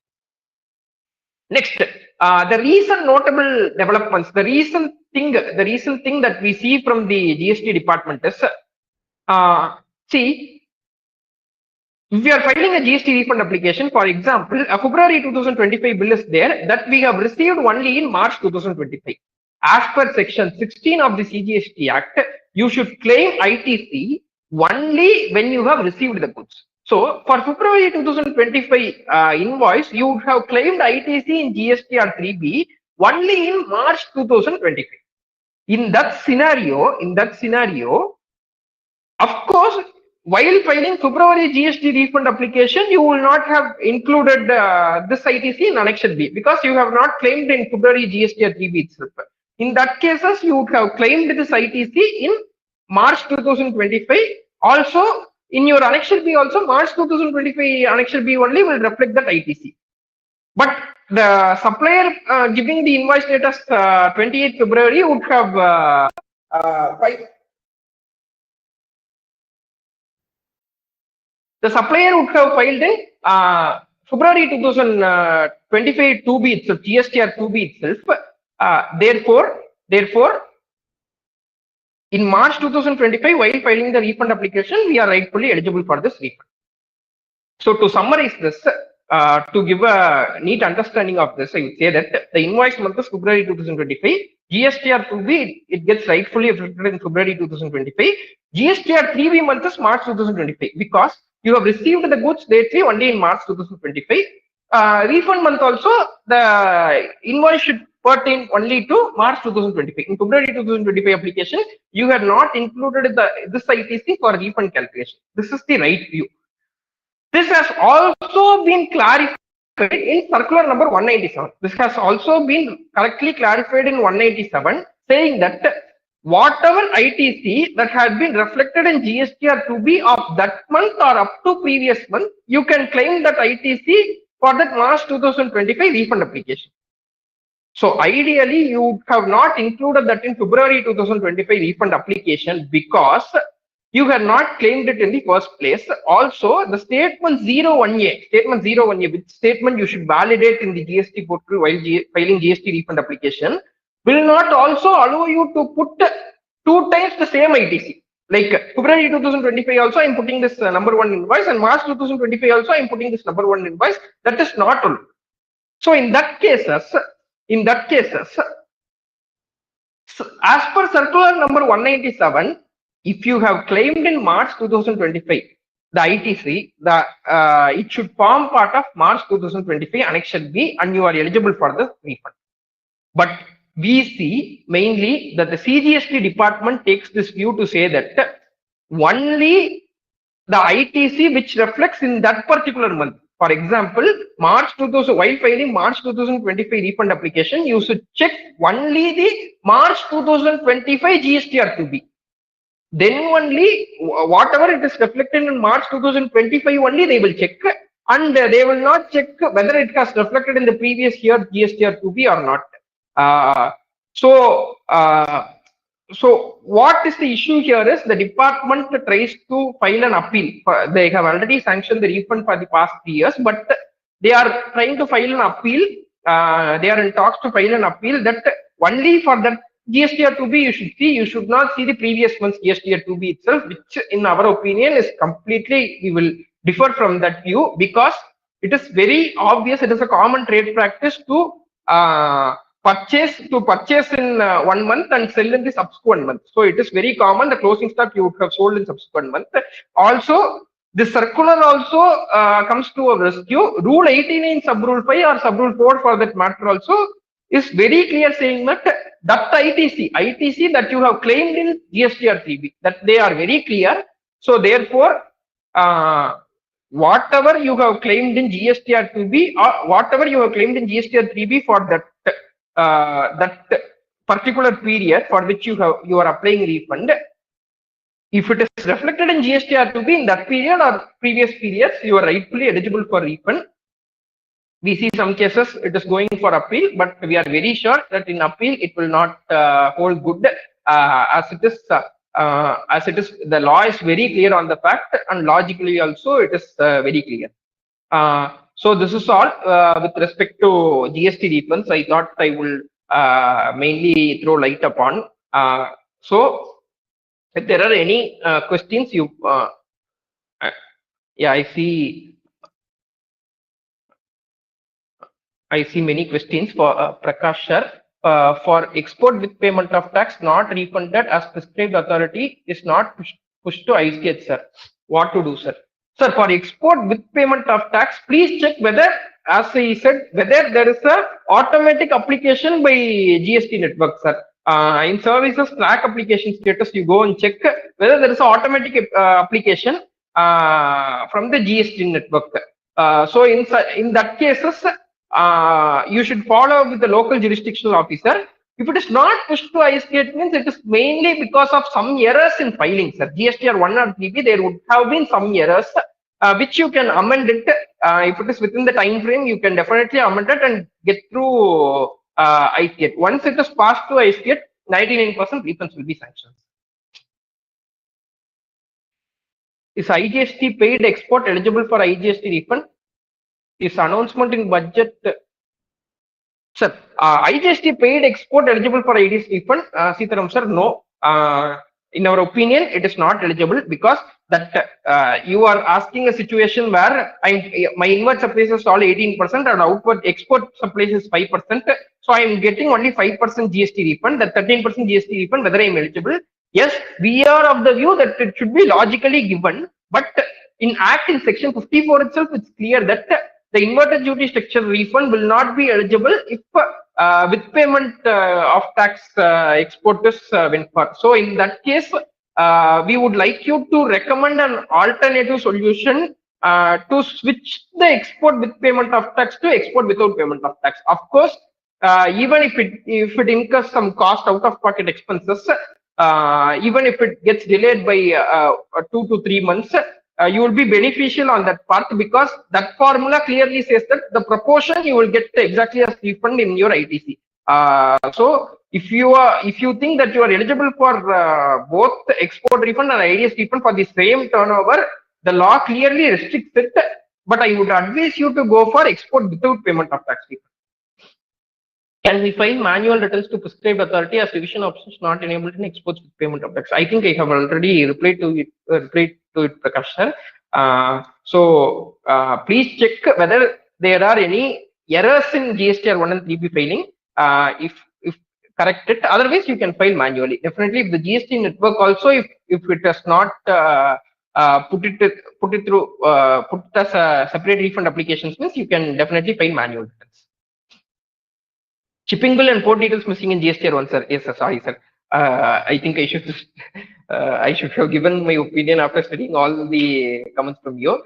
Next, the recent notable developments, the recent thing that we see from the GST department is, see, if we are filing a GST refund application, for example, a February 2025 bill is there that we have received only in March 2025. As per section 16 of the CGST Act, you should claim ITC only when you have received the goods. So for February 2025 invoice, you would have claimed ITC in GSTR 3B only in March 2025. In that scenario, of course, while filing February GST refund application, you will not have included this ITC in Annexure B because you have not claimed in February GSTR 3B itself. In that cases, you would have claimed this ITC in March 2025. Also, in your Annexure B also, March 2025 Annexure B only will reflect that ITC. But the supplier giving the invoice date as 28th February would have the supplier would have filed in February 2025 2B itself, GSTR 2B itself. Therefore, in March 2025, while filing the refund application, we are rightfully eligible for this refund. So to summarize this, to give a neat understanding of this, I would say that the invoice month is February 2025. GSTR 2B, it gets rightfully reflected in February 2025. GSTR 3B month is March 2025 because you have received the goods date only in March 2025. Refund month also, the invoice should pertain only to March 2025. In February 2025 application, you have not included this ITC for refund calculation. This is the right view. This has also been clarified in circular number 197. This has also been correctly clarified in 197, saying that whatever ITC that has been reflected in GSTR 2B of that month or up to previous month, you can claim that ITC for that March 2025 refund application. So ideally, you have not included that in February 2025 refund application because you have not claimed it in the first place. Also, the statement 01A, which statement you should validate in the GST portal while filing GST refund application, will not also allow you to put 2 times the same ITC. Like February 2025 also, I'm putting this number 1 invoice, and March 2025 also, I'm putting this number 1 invoice. That is not allowed. So in that cases, as per circular number 197, if you have claimed in March 2025 the ITC, it should form part of March 2025 Annexure B, and you are eligible for the refund. But we see mainly that the CGST department takes this view to say that only the ITC which reflects in that particular month. For example, while filing March 2025 refund application, you should check only the March 2025 GSTR 2B. Then only whatever it is reflected in March 2025 only they will check, and they will not check whether it has reflected in the previous year GSTR 2B or not. So what is the issue here is the department tries to file an appeal. They have already sanctioned the refund for the past 3 years, but they are trying to file an appeal. They are in talks to file an appeal that only for that GSTR 2B you should not see the previous month's GSTR 2B itself, which in our opinion is completely, we will differ from that view because it is very obvious, it is a common trade practice to purchase in 1 month and sell in the subsequent month. So it is very common, the closing stock you would have sold in subsequent month. Also, the circular also comes to a rescue. Rule 89 sub rule 5 or sub rule 4 for that matter also is very clear, saying that ITC that you have claimed in GSTR 3B, that they are very clear. So therefore, whatever you have claimed in GSTR 2B or whatever you have claimed in GSTR 3B for that particular period for which you are applying refund, if it is reflected in GSTR 2B in that period or previous periods, you are rightfully eligible for refund. we see some cases it is going for appeal, but we are very sure that in appeal it will not hold good, as it is the law is very clear on the fact, and logically also it is very clear. So this is all with respect to GST refunds. I thought I will mainly throw light upon. So if there are any questions, yeah, I see many questions for Prakash sir. For export with payment of tax not refunded as prescribed authority is not pushed to ICH, sir. What to do, sir? Sir, for export with payment of tax, please check whether, as I said, whether there is a automatic application by GST network, sir. In services track application status, you go and check whether there is an automatic application from the GST network. So in that cases, you should follow with the local jurisdictional officer. If it is not pushed to ICH, means it is mainly because of some errors in filing, sir. GSTR 1 or 3B, there would have been some errors, which you can amend it. If it is within the time frame, you can definitely amend it and get through ICH. Once it is passed to ICH, 99% refunds will be sanctioned. Is IGST paid export eligible for IGST refund? Is announcement in budget? Sir, IGST paid export eligible for IGST refund? Sitaram sir, no. In our opinion, it is not eligible because that you are asking a situation where my inward supplies is all 18% and outward export supplies is 5%. So I am getting only 5% GST refund, that 13% GST refund, whether I am eligible. Yes, we are of the view that it should be logically given, but in Act in section 54 itself, it's clear that the inverted duty structure refund will not be eligible if with payment of tax export is went for. So in that case, we would like you to recommend an alternative solution to switch the export with payment of tax to export without payment of tax. Of course, even if it incurs some cost out of pocket expenses, even if it gets delayed by 2 to 3 months, you will be beneficial on that part, because that formula clearly says that the proportion you will get exactly as refund in your ITC. So if you think that you are eligible for both export refund and IDS refund for the same turnover, the law clearly restricts it. But I would advise you to go for export without payment of tax refund. Can we file manual returns to prescribed authority as revision options not enabled in exports with payment of tax? I think I have already replied to it, Prakash sir. So please check whether there are any errors in GSTR 1 and 3B filing. If corrected, otherwise you can file manually. Definitely, if the GST network also, if it has not put it as a separate refund applications, means you can definitely file manual returns. Shipping bill and port details missing in GSTR 1, sir. Yes, sir. Sorry, sir. I think I should have given my opinion after studying all the comments from you.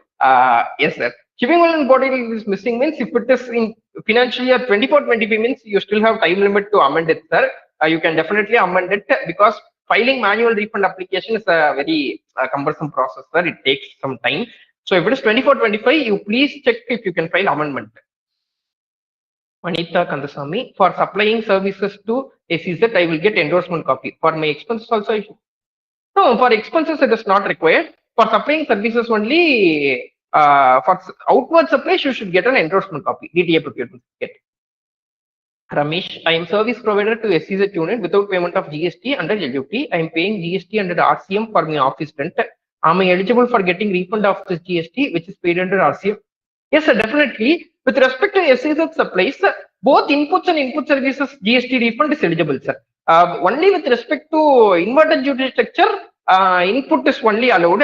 Yes, sir. Shipping bill and port details is missing means if it is in financial year 24-25 means you still have time limit to amend it, sir. You can definitely amend it, because filing manual refund application is a very cumbersome process, sir. It takes some time. So if it is 24-25, you please check if you can file amendment. Anita Kandasamy, for supplying services to SEZ, I will get endorsement copy. For my expenses also, I should. No, for expenses it is not required. For supplying services only, for outward supplies, you should get an endorsement copy, DTA procurement certificate. Ramesh, I am service provider to SEZ unit without payment of GST under LUT. I am paying GST under RCM for my office rent. Am I eligible for getting refund of this GST, which is paid under RCM? Yes, sir, definitely. With respect to SEZ supplies, both inputs and input services GST refund is eligible, sir. Only with respect to inverted duty structure, input is only allowed.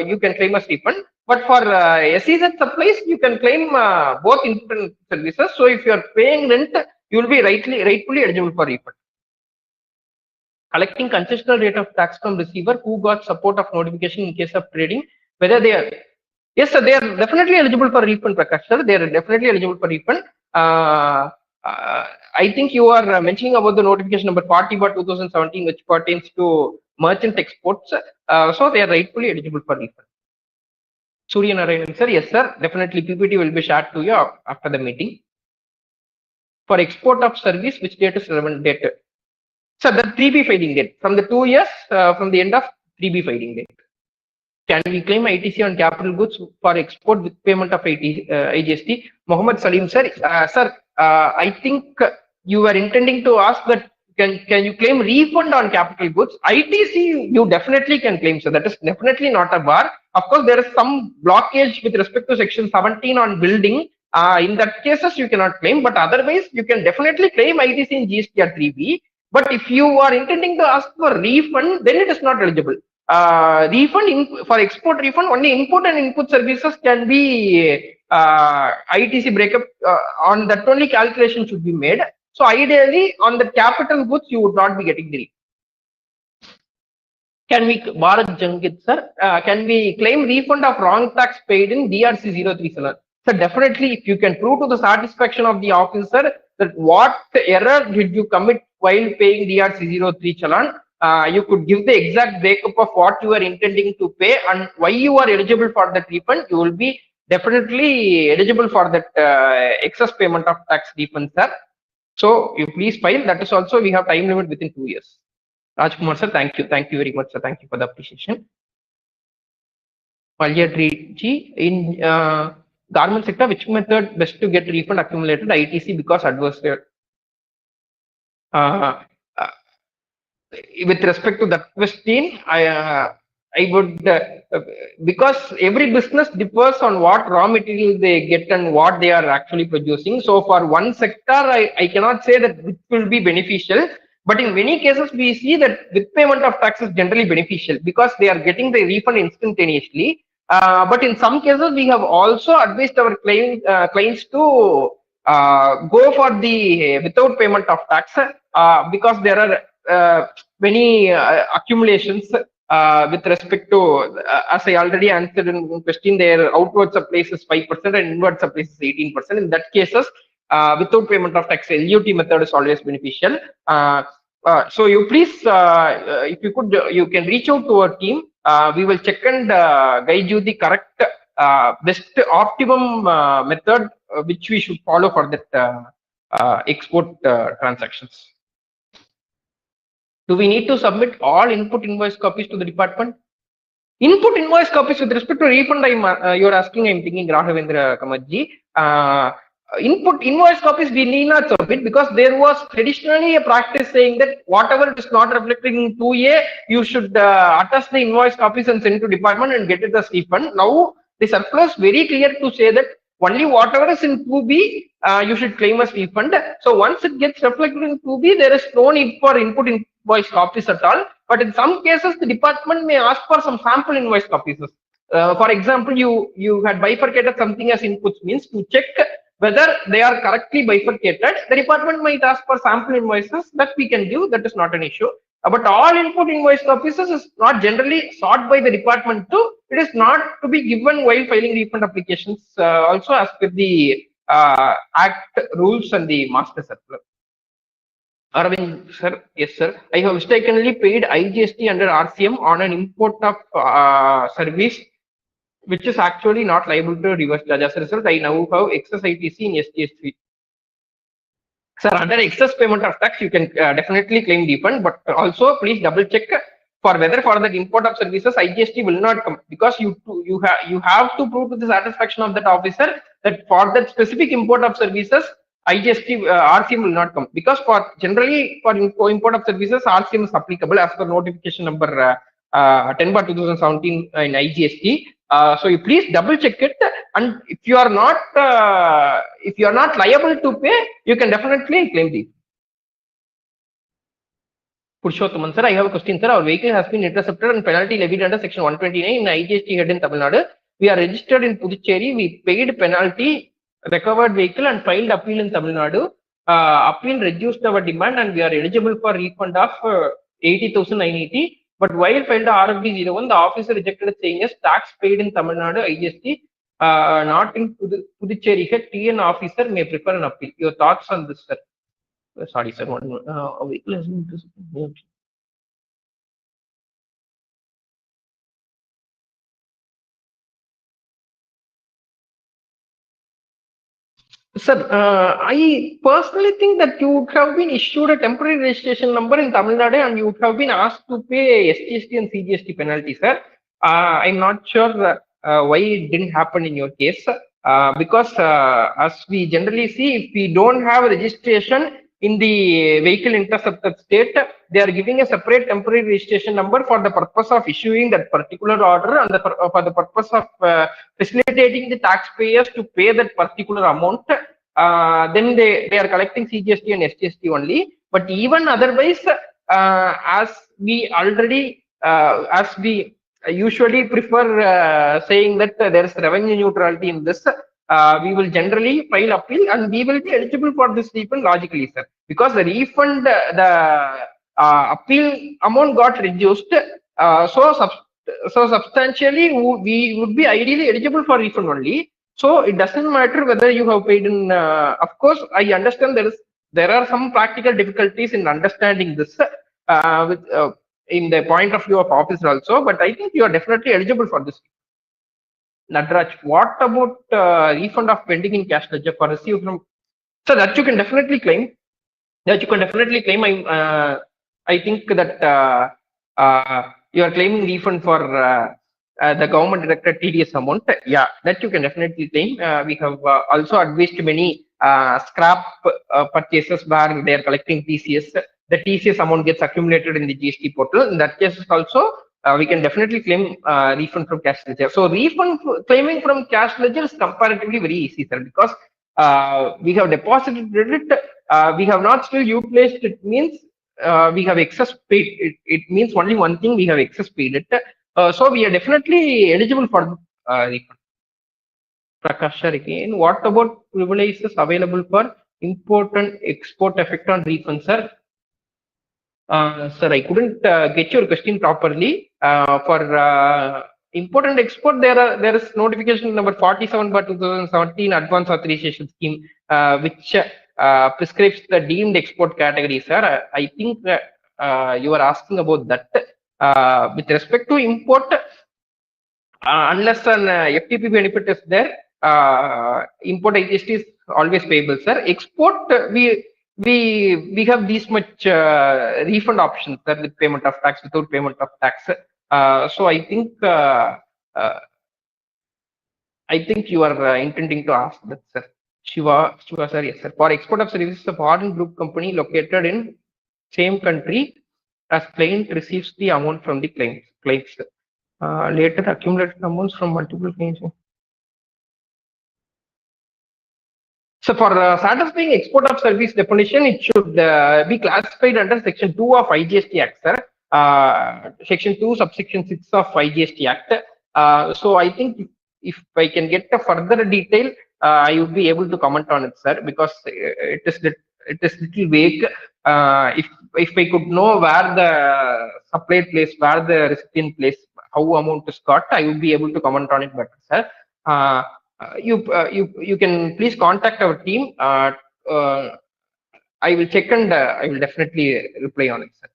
You can claim as refund. But for SEZ supplies, you can claim both input and services. So if you are paying rent, you will be rightfully eligible for refund. Collecting concessional rate of tax from receiver who got support of notification in case of trading, whether they are. Yes, sir, they are definitely eligible for refund, Prakash sir. They are definitely eligible for refund. I think you are mentioning about the notification number 40/2017, which pertains to merchant exports. So they are rightfully eligible for refund. Surya Narayanan sir, yes sir, definitely PPT will be shared to you after the meeting. For export of service, which date is relevant date? So the 3B filing date, from the 2 years, from the end of 3B filing date. Can we claim ITC on capital goods for export with payment of IGST? Mohammed Salim sir, I think you were intending to ask that can you claim refund on capital goods? ITC you definitely can claim, so that is definitely not a bar. Of course, there is some blockage with respect to section 17 on building. In that cases you cannot claim, but otherwise you can definitely claim ITC in GSTR 3B. But if you are intending to ask for refund, then it is not eligible. For export refund, only input and input services can be ITC breakup. On that only calculation should be made. So ideally, on the capital goods, you would not be getting the refund. Can we, Bharat Jangit sir, can we claim refund of wrong tax paid in DRC 037? So definitely, if you can prove to the satisfaction of the officer that what error did you commit while paying DRC 03 challan, you could give the exact breakup of what you are intending to pay and why you are eligible for that refund. You will be definitely eligible for that excess payment of tax refund, sir. So you please file. That is also we have time limit within 2 years. Rajkumar sir, thank you very much, sir. Thank you for the appreciation. Palyatri ji, in garment sector, which method best to get refund accumulated? ITC because adverse. With respect to that question, I would because every business differs on what raw material they get and what they are actually producing. So for one sector, I cannot say that it will be beneficial. But in many cases, we see that with payment of tax is generally beneficial because they are getting the refund instantaneously. But in some cases, we have also advised our clients to go for the without payment of tax because there are many accumulations with respect to, as I already answered in question, their outward supplies is 5% and inward supplies is 18%. In that cases, without payment of tax, LUT method is always beneficial. So you please, if you could, you can reach out to our team. We will check and guide you the correct, best optimum method which we should follow for that export transactions. Do we need to submit all input invoice copies to the department? Input invoice copies with respect to refund, you're asking, I'm thinking Raghavendra Kamatji. Input invoice copies we need not submit because there was traditionally a practice saying that whatever is not reflected in 2A, you should attach the invoice copies and send to department and get it as refund. Now the circular is very clear to say that only whatever is in 2B, you should claim as refund. So once it gets reflected in 2B, there is no need for input invoice copies at all. But in some cases, the department may ask for some sample invoice copies. For example, you had bifurcated something as inputs, means to check whether they are correctly bifurcated. The department might ask for sample invoices that we can give. That is not an issue. But all input invoice copies is not generally sought by the department too. It is not to be given while filing refund applications. Also, as per the Act rules and the Master Circular. Arvind sir, yes sir. I have mistakenly paid IGST under RCM on an import of service which is actually not liable to reverse charge. As a result, I now have excess ITC in STS3. Sir, under excess payment of tax, you can definitely claim refund, but also please double check for whether for that import of services IGST will not come, because you have to prove to the satisfaction of that officer that for that specific import of services IGST RCM will not come, because for generally for import of services RCM is applicable as per notification number 10/2017 in IGST. So you please double check it, and if you are not liable to pay, you can definitely claim the. Purushothaman sir, I have a question, sir. Our vehicle has been intercepted and penalty levied under section 129 in IGST head in Tamil Nadu. We are registered in Puducherry. We paid penalty, recovered vehicle, and filed appeal in Tamil Nadu. Appeal reduced our demand, and we are eligible for refund of 80,980. But while filed RFD 01, the officer rejected it, saying yes, tax paid in Tamil Nadu IGST, not in Puducherry head. TN officer may prefer an appeal. Your thoughts on this, sir? Sorry, sir. Vehicle has been intercepted. Sir, I personally think that you would have been issued a temporary registration number in Tamil Nadu and you would have been asked to pay SGST and CGST penalty, sir. I'm not sure why it didn't happen in your case because as we generally see, if we don't have registration in the vehicle intercepted state, they are giving a separate temporary registration number for the purpose of issuing that particular order and for the purpose of facilitating the taxpayers to pay that particular amount. Then they are collecting CGST and SGST only. But even otherwise, as we already, as we usually prefer saying that there is revenue neutrality in this, we will generally file appeal and we will be eligible for this refund logically, sir. Because the refund, the appeal amount got reduced, so substantially we would be ideally eligible for refund only. So it doesn't matter whether you have paid in. Of course, I understand there are some practical difficulties in understanding this in the point of view of officer also, but I think you are definitely eligible for this. Nadraj, what about refund of pending in cash ledger for received from? So that you can definitely claim. That you can definitely claim. I think that you are claiming refund for the government directed TDS amount. Yeah, that you can definitely claim. We have also advised many scrap purchases where they are collecting TCS. The TCS amount gets accumulated in the GST portal. In that case also, we can definitely claim refund from cash ledger. So claiming from cash ledger is comparatively very easy, sir, because we have deposited it. We have not still utilized it means we have excess paid. It means only one thing, we have excess paid it. So we are definitely eligible for refund. Prakash again, what about privileges available for import and export effect on refund, sir? Sir, I couldn't get your question properly. For import and export, there is notification number 47 by 2017 Advance Authorization Scheme, which prescribes the deemed export category, sir. I think you are asking about that. With respect to import, unless an FTP benefit is there, import GST is always payable, sir. Export, we have this much refund options, sir, with payment of tax, without payment of tax. So I think you are intending to ask that, sir. Shiva, sir, yes, sir. For export of services, a foreign group company located in same country as client receives the amount from the clients. Later accumulated amounts from multiple claims. So for satisfying export of service definition, it should be classified under Section 2 of IGST Act, sir. Section 2, subsection 6 of IGST Act. So I think if I can get a further detail, I would be able to comment on it, sir, because it is little vague. If I could know where the supply place, where the recipient place, how amount is got, I would be able to comment on it better, sir. You can please contact our team. I will check and I will definitely reply on it, sir.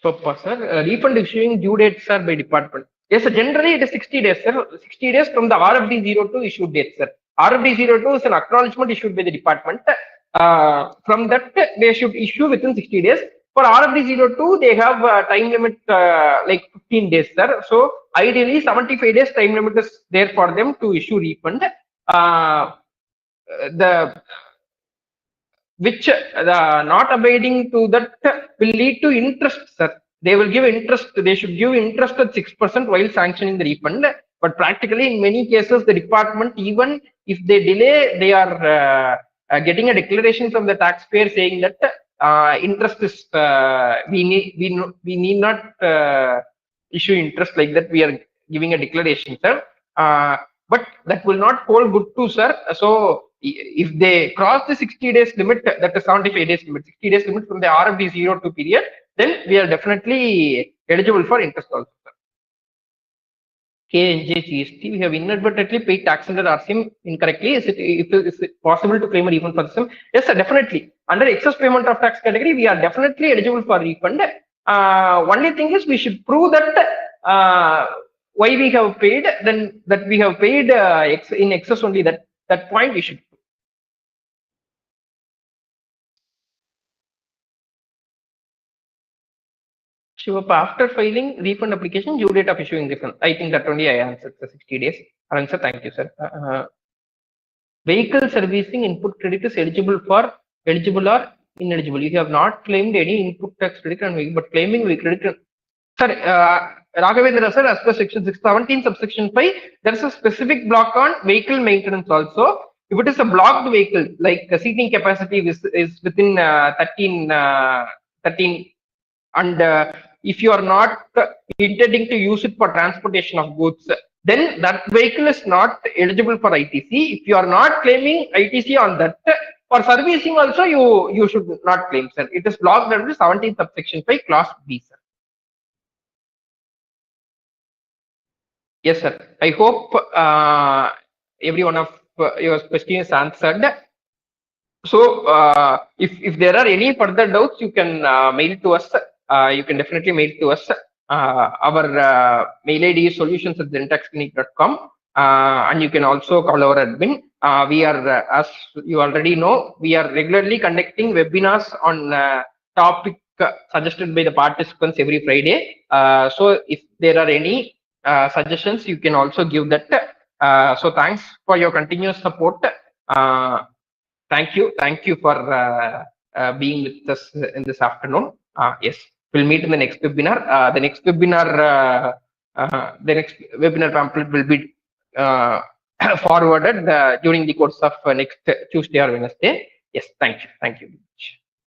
Shipapa, sir. Refund issuing due dates, sir, by department. Yes, sir. Generally it is 60 days, sir. 60 days from the RFD02 issue date, sir. RFD02 is an acknowledgement issued by the department. From that, they should issue within 60 days. For RFD02, they have a time limit like 15 days, sir. So ideally, 75 days time limit is there for them to issue refund. Which not abiding to that will lead to interest, sir. They will give interest. They should give interest at 6% while sanctioning the refund. But practically, in many cases, the department, even if they delay, they are getting a declaration from the taxpayer saying that interest is we need not issue interest like that. We are giving a declaration, sir. But that will not hold good too, sir. So if they cross the 60 days limit, that is 75 days limit, 60 days limit from the RFD02 period, then we are definitely eligible for interest also, sir. KNJ GST, we have inadvertently paid tax under RCM incorrectly. Is it possible to claim a refund for the same? Yes, sir, definitely. Under excess payment of tax category, we are definitely eligible for refund. Only thing is we should prove that why we have paid, then that we have paid in excess only, that that point we should. Shivappa, after filing refund application, due date of issuing refund. I think that only I answered the 60 days. Answer, thank you, sir. Vehicle servicing input credit is eligible or ineligible. You have not claimed any input tax credit on vehicle, but claiming vehicle credit. Sir, Raghavendra sir, as per section 617 subsection 5, there is a specific block on vehicle maintenance also. If it is a blocked vehicle, like the seating capacity is within 13, and if you are not intending to use it for transportation of goods, then that vehicle is not eligible for ITC. If you are not claiming ITC on that, for servicing also you should not claim, sir. It is blocked under 17 subsection 5 clause B, sir. Yes, sir. I hope every one of your questions is answered. So, if there are any further doubts, you can mail to us. You can definitely mail to us. Our mail ID is solutions@zentaxclinic.com, and you can also call our admin. We are, as you already know, we are regularly conducting webinars on topic suggested by the participants every Friday. So, if there are any suggestions, you can also give that. So, thanks for your continuous support. Thank you for being with us in this afternoon. Yes, we'll meet in the next webinar. The next webinar pamphlet will be forwarded during the course of next Tuesday or Wednesday. Yes, thank you.